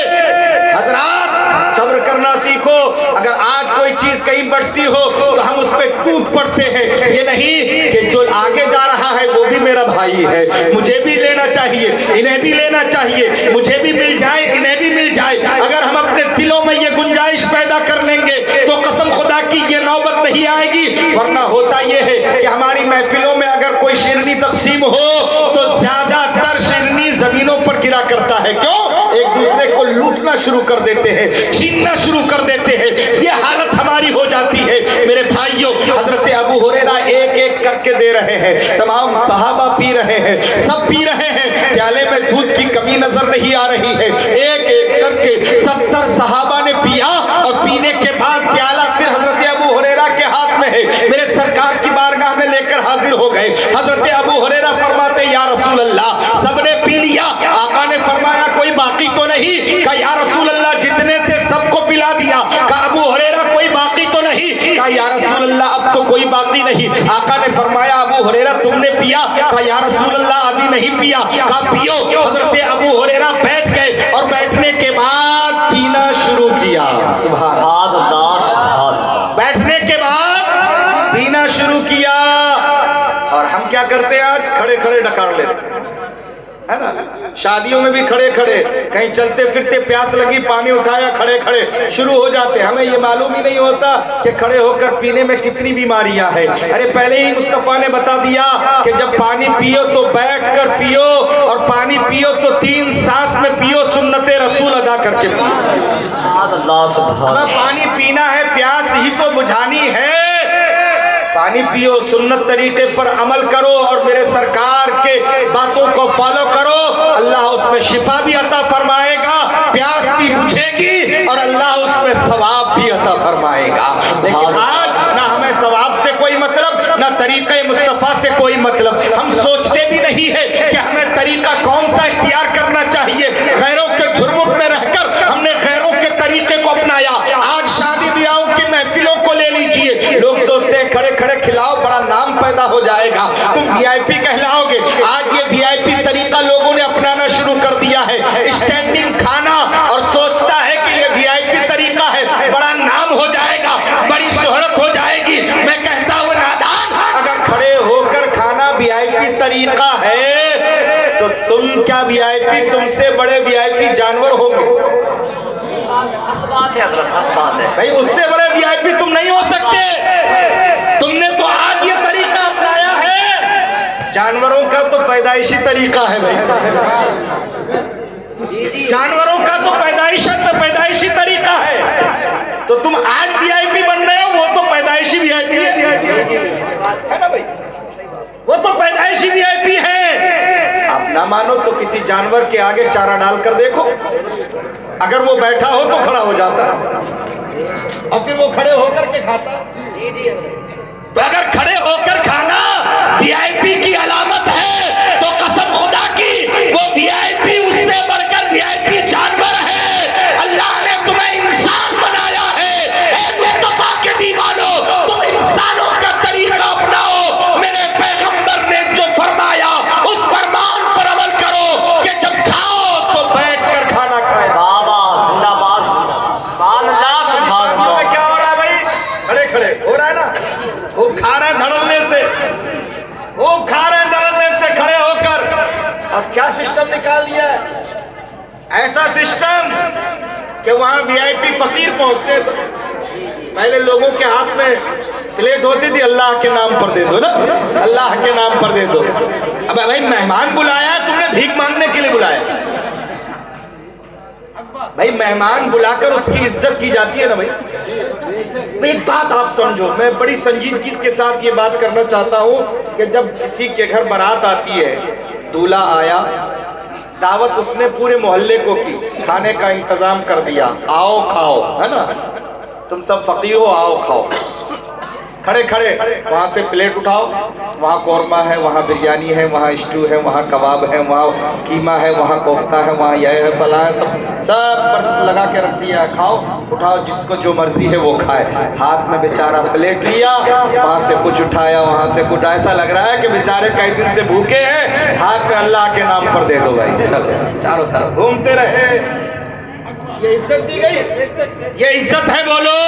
حضرات صبر کرنا سیکھو۔ اگر آج کوئی چیز کہیں بڑھتی ہو تو ہم اس پہ ٹوٹ پڑتے ہیں، یہ نہیں کہ جو آگے جا رہا ہے وہ بھی میرا بھائی ہے، مجھے بھی لینا چاہیے، انہیں بھی لینا چاہیے، مجھے بھی مل جائے، انہیں بھی مل جائے۔ اگر ہم اپنے دلوں میں یہ گنجائش پیدا کر لیں گے تو قسم خدا کی یہ نوبت نہیں آئے گی۔ ورنہ ہوتا یہ ہے کہ ہماری محفلوں میں اگر کوئی شیرنی تقسیم ہو تو زیادہ تر شیرنی زمینوں پر گرا کرتا ہے۔ کیوں؟ ایک دوسرے کو لوٹنا شروع کر دیتے ہیں، چھیننا شروع کر دیتے ہیں، یہ حالت ہماری ہو جاتی ہے۔ میرے بھائیوں، حضرت ابو ہریرہ ایک ایک کر کے دے رہے ہیں، تمام صحابہ پی رہے ہیں، سب پی رہے ہیں، پیالے میں دودھ کی کمی نظر نہیں آ رہی ہے۔ ایک ایک کر کے 70 صحابہ نے پیا اور پینے کے بعد پیالہ پھر حضرت ابو ہریرہ کے ہاتھ میں ہے، میرے سرکار کی بارگاہ میں لے کر حاضر ہو گئے۔ حضرت ابو ہریرہ فرماتے یا رسول اللہ سب نے پی لیا، آقا نے فرمایا کوئی باقی تو نہیں؟ کہا یا رسول اللہ جتنے تھے سب کو پلا دیا۔ کہا ابو ہریرہ کوئی باقی تو نہیں؟ کہا یا رسول اللہ اب تو کوئی باقی نہیں۔ آقا نے فرمایا ابو ہریرہ تم نے پیا؟ کہا یا رسول اللہ ابھی نہیں پیا۔ کہا پیو۔ حضرت ابو ہریرہ بیٹھ گئے اور بیٹھنے کے بعد پینا شروع کیا۔ سبحان اللہ۔ بیٹھنے کے بعد پینا شروع کیا۔ اور ہم کیا کرتے ہیں آج؟ کھڑے کھڑے ڈکار لیتے ہے نا، شادیوں میں بھی کھڑے کھڑے، کہیں چلتے پھرتے پیاس لگی پانی اٹھایا کھڑے کھڑے شروع ہو جاتے ہیں۔ ہمیں یہ معلوم ہی نہیں ہوتا کہ کھڑے ہو کر پینے میں کتنی بیماریاں ہیں۔ ارے پہلے ہی مصطفیٰ نے بتا دیا کہ جب پانی پیو تو بیٹھ کر پیو، اور پانی پیو تو 3 سانس میں پیو، سنت رسول ادا کر کے پیو۔ ہمیں پانی پینا ہے، پیاس ہی تو بجھانی ہے۔ پانی پیو، سنت طریقے پر عمل کرو اور میرے سرکار کے باتوں کو فالو کرو، اللہ اس میں شفا بھی عطا فرمائے گا، پیاس بھی بجھے گی اور اللہ اس میں ثواب بھی عطا فرمائے گا۔ لیکن آج نہ ہمیں ثواب سے کوئی مطلب، نہ طریقہ مصطفیٰ سے کوئی مطلب، ہم سوچتے بھی نہیں ہے کہ ہمیں طریقہ کون سا اختیار کرنا چاہیے۔ غیروں کے جھرمٹ میں رہ کر ہم نے غیروں کے طریقے کو اپنایا۔ آج شادی بیاہوں کی محفلوں کو لے لیجئے، لوگ سوچتے ہیں کھڑے کھڑے کھلاؤ بڑا نام پیدا ہو جائے گا، تم وی آئی پی کہلاؤ گے۔ آج یہ وی آئی پی طریقہ لوگوں نے اپنانا شروع کر دیا ہے، اسٹینڈنگ کھانا، اور سوچتا ہے کہ یہ وی آئی پی طریقہ ہے، بڑا نام ہو جائے گا، بڑی شہرت ہو جائے گی۔ میں کہتا ہوں نادان، اگر کھڑے ہو کر کھانا وی آئی پی طریقہ ہے تو تم کیا وی آئی پی، تم سے بڑے وی آئی پی جانور ہوں گے بھائی، اس سے بڑے وی آئی پی تم نہیں ہو سکتے۔ تم نے تو آج یہ طریقہ اپنایا ہے، جانوروں کا تو پیدائشی طریقہ ہے بھائی، جانوروں کا تو پیدائشی طریقہ ہے، تو تم آج وی آئی پی بن رہے ہو، وہ تو پیدائشی وی آئی پی ہے نا بھائی، وہ تو پیدائشی وی آئی پی ہے۔ آپ نہ مانو تو کسی جانور کے آگے چارہ ڈال کر دیکھو، اگر وہ بیٹھا ہو تو کھڑا ہو جاتا، اور پھر وہ کھڑے ہو کر کے کھاتا۔ تو اگر کھڑے ہو کر کھانا وی آئی پی کی علامت ہے تو قسم خدا کی وہ وی آئی پی اس سے بڑھ کر وی آئی پی جانور ہے۔ اللہ نے تمہیں انسان بنایا ہے، اے مصطفیٰ کے دیوانو، تم انسانوں کا طریقہ اپناؤ۔ میرے پیغمبر نے جو فرمایا اس فرمان پر عمل کرو کہ جب کھاؤ تو بیٹھ کر کھانا کھائے۔ شادیوں میں کیا ہو رہا ہے بھائی؟ کھڑے کھڑے ہو رہا ہے نا، وہ کھا رہے ہیں دھڑلنے سے، وہ کھا رہے ہیں دھڑلنے سے کھڑے ہو کر۔ اب کیا سسٹم نکال دیا ہے؟ ایسا سسٹم کہ وہاں وی آئی پی فقیر پہنچتے ہیں۔ پہلے لوگوں کے ہاتھ میں پلیٹ ہوتی تھی، اللہ کے نام پر دے دو نا، اللہ کے نام پر دے دو۔ اب بھائی مہمان بلایا، تم نے بھیک مانگنے کے لیے بلایا بھائی، مہمان بلا کر اس کی عزت کی جاتی ہے نا بھائی۔ ایک بات آپ سمجھو، میں بڑی سنجیدگی کے ساتھ یہ بات کرنا چاہتا ہوں کہ جب کسی کے گھر بارات آتی ہے، دولہا آیا، دعوت اس نے پورے محلے کو کی، کھانے کا انتظام کر دیا، آؤ کھاؤ، ہے نا، تم سب فقیر ہو، آؤ کھاؤ۔ کھڑے کھڑے وہاں سے پلیٹ اٹھاؤ، وہاں قورمہ ہے، وہاں بریانی ہے، وہاں اسٹو ہے، وہاں کباب ہے، وہاں قیمہ ہے، وہاں کوفتہ ہے، وہاں یہ ہے فلاں ہے، سب پر لگا کے رکھ دیا ہے، کھاؤ اٹھاؤ، جس کو جو مرضی ہے وہ کھائے۔ ہاتھ میں بیچارہ پلیٹ لیا، وہاں سے کچھ اٹھایا، وہاں سے کچھ، ایسا لگ رہا ہے کہ بیچارے کئی دن سے بھوکے ہیں، ہاتھ میں اللہ کے نام پر دے دو بھائی، چاروں طرف گھومتے رہے۔ یہ عزت دی گئی، یہ عزت ہے، بولو۔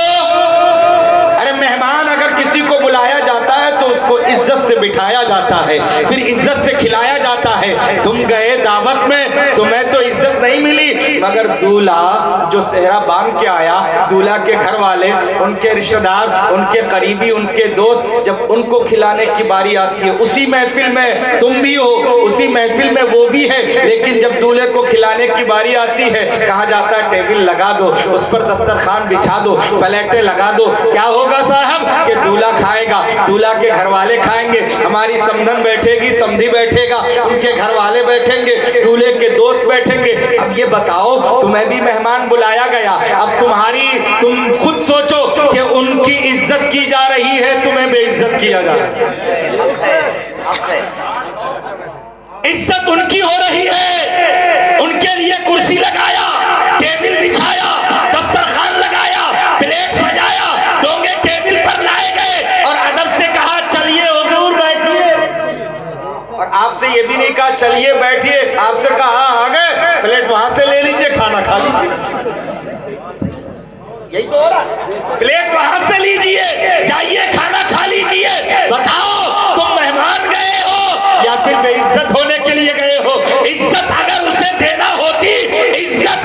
ارے مہمان اگر کسی کو بلایا جاتا ہے تو اس کو عزت سے بٹھایا جاتا ہے، پھر عزت سے کھلایا جاتا ہے۔ تم گئے دعوت میں، تمہیں تو عزت نہیں ملی، مگر دولہا جو صحرا باندھ کے آیا، دولہا کے گھر والے، ان کے رشتہ دار، ان کے قریبی، ان کے دوست، جب ان کو کھلانے کی باری آتی ہے، اسی محفل میں تم بھی ہو، اسی محفل میں وہ بھی ہے، لیکن جب دولہے کو کھلانے کی باری آتی ہے، کہا جاتا ہے ٹیبل لگا دو، اس پر دسترخوان بچھا دو، پلیٹیں لگا دو۔ کیا ہوگا صاحب کہ دولہا کھائے گا، دولہا کے گھر والے کھائیں گے، ہماری سمدھن بیٹھے گی، سمدھی بیٹھے گا، ان کے گھر والے بیٹھیں گے، دولہے کے دوست بیٹھیں گے۔ اب یہ بتاؤ، تمہیں بھی مہمان بلایا گیا، اب تم خود سوچو کہ ان کی عزت کی جا رہی ہے، تمہیں بے عزت کیا جا رہا ہے۔ عزت ان کی ہو رہی ہے، ان کے لیے کرسی لگایا، ٹیبل بچھایا، دسترخوان لگایا، پلیٹ سجایا، ڈونگے ٹیبل پر لائے گئے اور ادب سے کہا چلیے حضور بیٹھیے، اور آپ سے یہ بھی نہیں کہا چلیے بیٹھیے، آپ سے کہا آ گئے، پلیٹ وہاں سے لے لیجئے، کھانا کھا لیجئے۔ یہی تو ہو رہا ہے، پلیٹ وہاں سے لیجئے، جائیے کھانا کھا لیجئے۔ بتاؤ تم مہمان گئے ہو یا پھر بے عزت ہونے کے لیے گئے ہو؟ عزت اگر اسے دینا ہوتی، عزت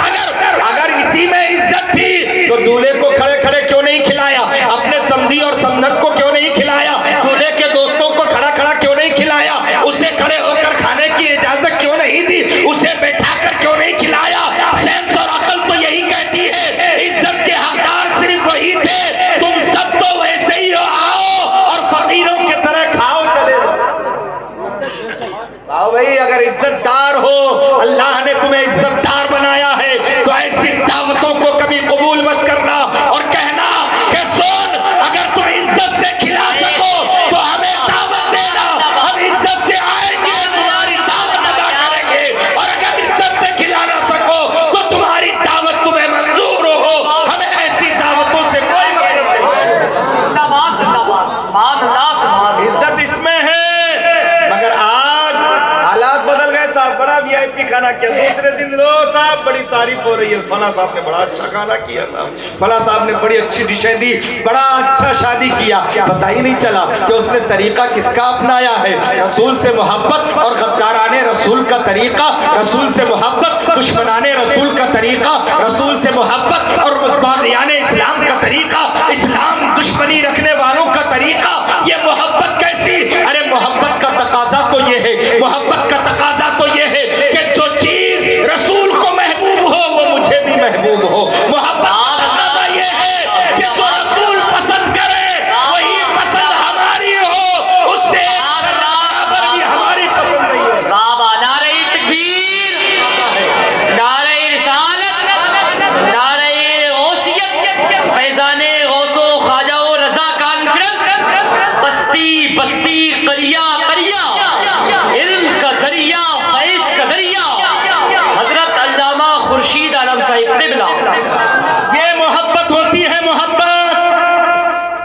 اگر اسی میں عزت تھی تو دولہے کو کھڑے کھڑے کیوں نہیں کھلایا؟ اپنے سمدھی اور سمدھن کو کیوں نہیں کھلایا؟ دولہے کے دوستوں کو کھڑا کھڑا کیوں نہیں کھلایا؟ اسے کھڑے ہو کر کھانے کی اجازت کیوں نہیں دی؟ اسے بیٹھا کر کیوں نہیں کھلایا؟ سینس اور عقل تو یہی کہتی ہے عزت کے حقدار صرف وہی تھے، تم سب تو ویسے ہی ہو، آؤ اور فقیروں کی طرح کھاؤ چلے آؤ بھائی۔ اگر عزت دار ہو، اللہ نے تمہیں عزت دار بنایا ہے، تو ایسی دعوتوں کو کبھی قبول مت کرنا اور کہنا کہ سن، اگر تم عزت سے کھلا سکو تو ہمیں دعوت دینا، ہم عزت سے آئیں گے، تمہاری دعوت ادا کریں گے، اور اگر عزت سے کھلا نہ سکو تو تمہاری دعوت تمہیں منظور ہو، ہمیں ایسی دعوتوں سے کوئی مطلب نہیں۔ عزت اس میں ہے، مگر آج حالات بدل گئے صاحب، بڑا وی آئی پی کھانا کیا، دوسرے دن لو صاحب بڑی تعریف ہو رہی ہے، فلاں صاحب نے بڑا اچھا کھانا کیا تھا، فلاں صاحب نے بڑی اچھی ڈشیں دی، بڑا اچھا شادی کیا، پتہ ہی نہیں چلا کہ اس نے طریقہ کس کا اپنایا ہے؟ رسول سے محبت اور غدارانے رسول کا طریقہ، رسول سے محبت دشمنانے رسول کا طریقہ، رسول سے محبت اور باغیان اسلام کا طریقہ، اسلام دشمنی رکھنے والوں کا طریقہ، یہ محبت کیسی؟ ارے محبت کا تقاضا تو یہ ہے، محبت کا تقاضا تو یہ ہے کہ جو چیز رسول کو محبوب ہو وہ مجھے بھی محبوب ہو۔ محبت کا تقاضا یہ ہے کہ جو رسول پسند کرے وہی پسند ہماری ہو، اس سے برابر بھی ہماری پسند نہیں ہے۔ بابا نعرہ تکبیر، نعرہ رسالت، نعرہ غوثیت، فیضان غوث و خواجہ و رضا کانفرنس، بستی بستی، قریہ قریہ، علم کا دریا، فیض کا دریا، حضرت علامہ خورشید عالم صاحب قبلہ۔ یہ محبت ہوتی ہے، محبت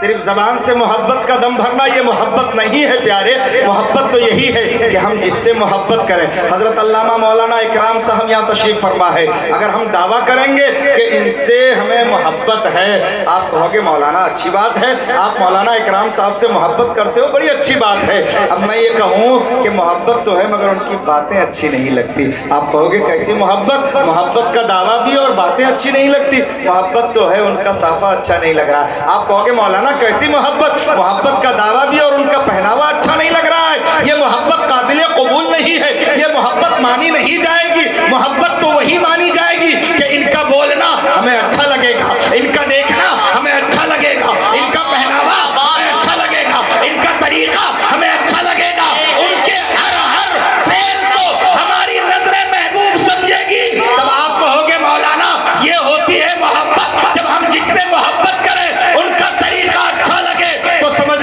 صرف زبان سے محبت کا دم بھرنا یہ محبت نہیں ہے پیارے، محبت تو یہی ہے کہ ہم جس سے محبت کریں۔ حضرت علامہ مولانا اکرام صاحب یہاں تشریف فرما ہے، اگر ہم دعویٰ کریں گے کہ ان سے ہمیں محبت ہے، آپ کہو گے مولانا اچھی بات ہے، آپ مولانا اکرام صاحب سے محبت کرتے ہو، بڑی اچھی بات ہے۔ اب میں یہ کہوں کہ محبت تو ہے مگر ان کی باتیں اچھی نہیں لگتی، آپ کہو گے کیسی محبت؟ محبت کا دعویٰ بھی اور باتیں اچھی نہیں لگتی، محبت تو ہے ان کا صافہ اچھا نہیں لگ رہا۔ آپ کہو گے مولانا کیسی محبت؟ محبت کا دعویٰ بھی اور ان کا پہناوا اچھا نہیں لگ رہا ہے، یہ محبت قابل قبول نہیں ہے، یہ محبت مانی نہیں جائے گی۔ محبت تو وہی مانی جائے گی کہ ان کا بولنا ہمیں اچھا لگے گا، ان کا دیکھنا ہمیں اچھا لگے گا، ان کا پہناوا ہمیں اچھا لگے گا، ان کا طریقہ ہمیں اچھا لگے گا، ان کے ہر فعل کو ہماری نظریں محبوب سمجھے گی۔ تب آپ کہو گے مولانا یہ ہوتی ہے محبت، جب ہم جس سے محبت کریں ان کا طریقہ اچھا لگے تو سمجھ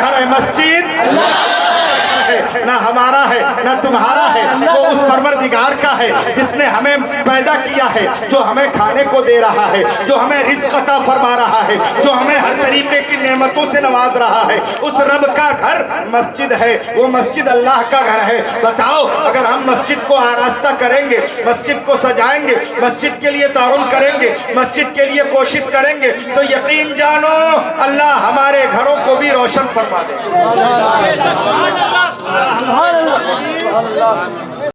گھر ہے مسجد نہ ہمارا ہے نہ تمہارا ہے، وہ اس پروردگار کا ہے جس نے ہمیں پیدا کیا ہے، جو ہمیں کھانے کو دے رہا ہے، جو ہمیں رزق عطا فرما رہا ہے، جو ہمیں ہر طریقے کی نعمتوں سے نواز رہا ہے۔ اس رب کا گھر مسجد ہے، وہ مسجد اللہ کا گھر ہے۔ بتاؤ اگر ہم مسجد کو آراستہ کریں گے، مسجد کو سجائیں گے، مسجد کے لیے تعاون کریں گے، مسجد کے لیے کوشش کریں گے، تو یقین جانو اللہ ہمارے گھروں کو بھی روشن فرما دے گا۔